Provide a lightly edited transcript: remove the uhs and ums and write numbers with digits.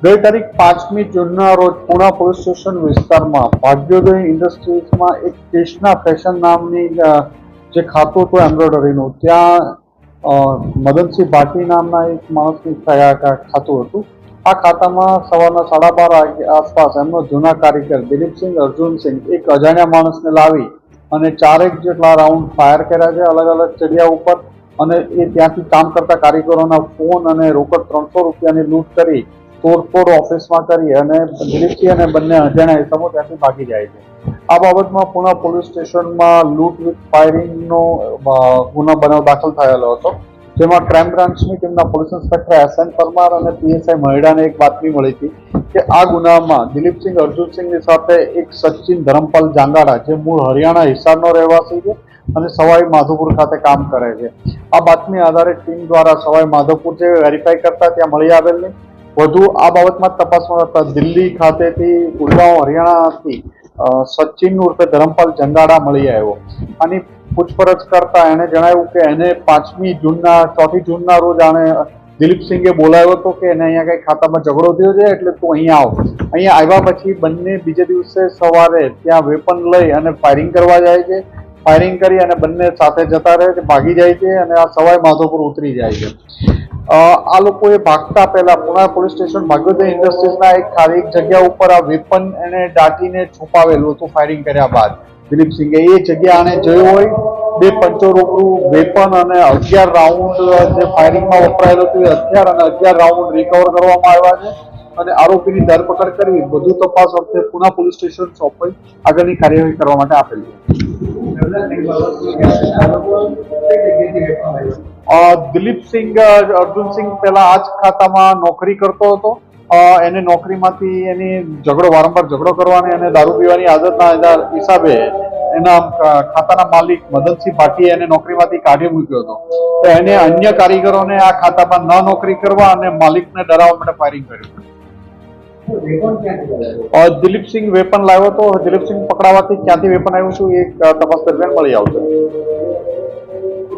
ગઈ તારીખ 5મી જૂનના રોજ પુણા પોલીસ સ્ટેશન વિસ્તારમાં ભાગ્યોદય ઇન્ડસ્ટ્રીઝમાં એક કૃષ્ણા ફેશન નામની જે ખાતું હતું એમ્બ્રોઇડરીનું, ત્યાં મદનસિંહ ભાટી નામના એક માણસની ખાતું હતું. આ ખાતામાં સવારના 12:30 આસપાસ એમનો જૂના કારીગર દિલીપસિંહ અર્જુનસિંહ એક અજાણ્યા માણસને લાવી અને 4 જેટલા રાઉન્ડ ફાયર કર્યા છે અલગ અલગ જગ્યા ઉપર, અને એ ત્યાંથી કામ કરતા કારીગરોના ફોન અને રોકડ 300 રૂપિયાની લૂંટ કરી તોડફોડ ઓફિસમાં કરી અને દિલીપસિંહ અને બંને અજાણ્યા ઇસમો ત્યાંથી ભાગી જાય છે. આ બાબતમાં પુણા પોલીસ સ્ટેશનમાં લૂંટ વિથ ફાયરિંગનો ગુનો બનાવ દાખલ થયેલો હતો, જેમાં ક્રાઇમ બ્રાન્ચની ટીમના પોલીસ ઇન્સ્પેક્ટર SN પરમાર અને PSI મહિડાને એક બાતમી મળી હતી કે આ ગુનામાં દિલીપસિંહ અર્જુનસિંહની સાથે એક સચિન ધરમપાલ જાંગાડા, જે મૂળ હરિયાણા હિસારનો રહેવાસી છે અને સવાઈ માધોપુર ખાતે કામ કરે છે. આ બાતમી આધારે ટીમ દ્વારા સવાઈ માધોપુર જે વેરીફાઈ કરતા ત્યાં મળી આવેલ નહીં. વધુ આ બાબતમાં તપાસમાં હતા દિલ્હી ખાતેથી ગુડગાંવ હરિયાણાથી સચિન ઉર્ફે ધરમપાલ જંગાડા મળી આવ્યો. આની પૂછપરછ કરતા એને જણાવ્યું કે એને 4મી જૂનના રોજ આને દિલીપસિંહે બોલાવ્યો હતો કે એને અહીંયા કઈ ખાતામાં ઝઘડો થયો છે એટલે તું અહીંયા આવ. અહીંયા આવ્યા પછી બંને બીજે દિવસે સવારે ત્યાં વેપન લઈ અને ફાયરિંગ કરવા જાય છે. ફાયરિંગ કરી અને બંને સાથે જતા રહે છે, ભાગી જાય છે અને આ સવાઈ માધોપુર ઉતરી જાય છે. આ લોકોએ ભાગતા પહેલા પુણા પોલીસ સ્ટેશન ભાગ્યોદય ઇન્ડસ્ટ્રીઝના એક ખાલી જગ્યા ઉપર આ વેપન એને દાટીને છુપાવેલું હતું. ફાયરિંગ કર્યા બાદ દિલીપસિંહે એ જગ્યા આને જોયું હોય, 2 પંચો રૂપનું વેપન અને 11 રાઉન્ડ જે ફાયરિંગમાં વપરાયેલું હતું એ હથિયાર અને 11 રાઉન્ડ રિકવર કરવામાં આવ્યા છે અને આરોપીની ધરપકડ કરવી વધુ તપાસ અર્થે પુણા પોલીસ સ્ટેશન સોંપાઈ આગળની કાર્યવાહી કરવા માટે આપેલી. દિલીપસિંહ અર્જુનસિંહ પહેલા આ જ ખાતામાં નોકરી કરતો હતો. એને નોકરીમાંથી એની વારંવાર ઝઘડો કરવાની અને દારૂ પીવાની આદતના હિસાબે એના ખાતાના માલિક મદનસિંહ ભાટીએ એને નોકરીમાંથી કાઢી મૂક્યો હતો. તો એને અન્ય કારીગરોને આ ખાતામાં ન નોકરી કરવા અને માલિકને ડરાવવા માટે ફાયરિંગ કર્યું. દિલીપસિંહ વેપન લાવ્યો હતો. દિલીપસિંહ પકડાવાથી ક્યાંથી વેપન આવ્યું છું એ તપાસ દરમિયાન મળી આવશે.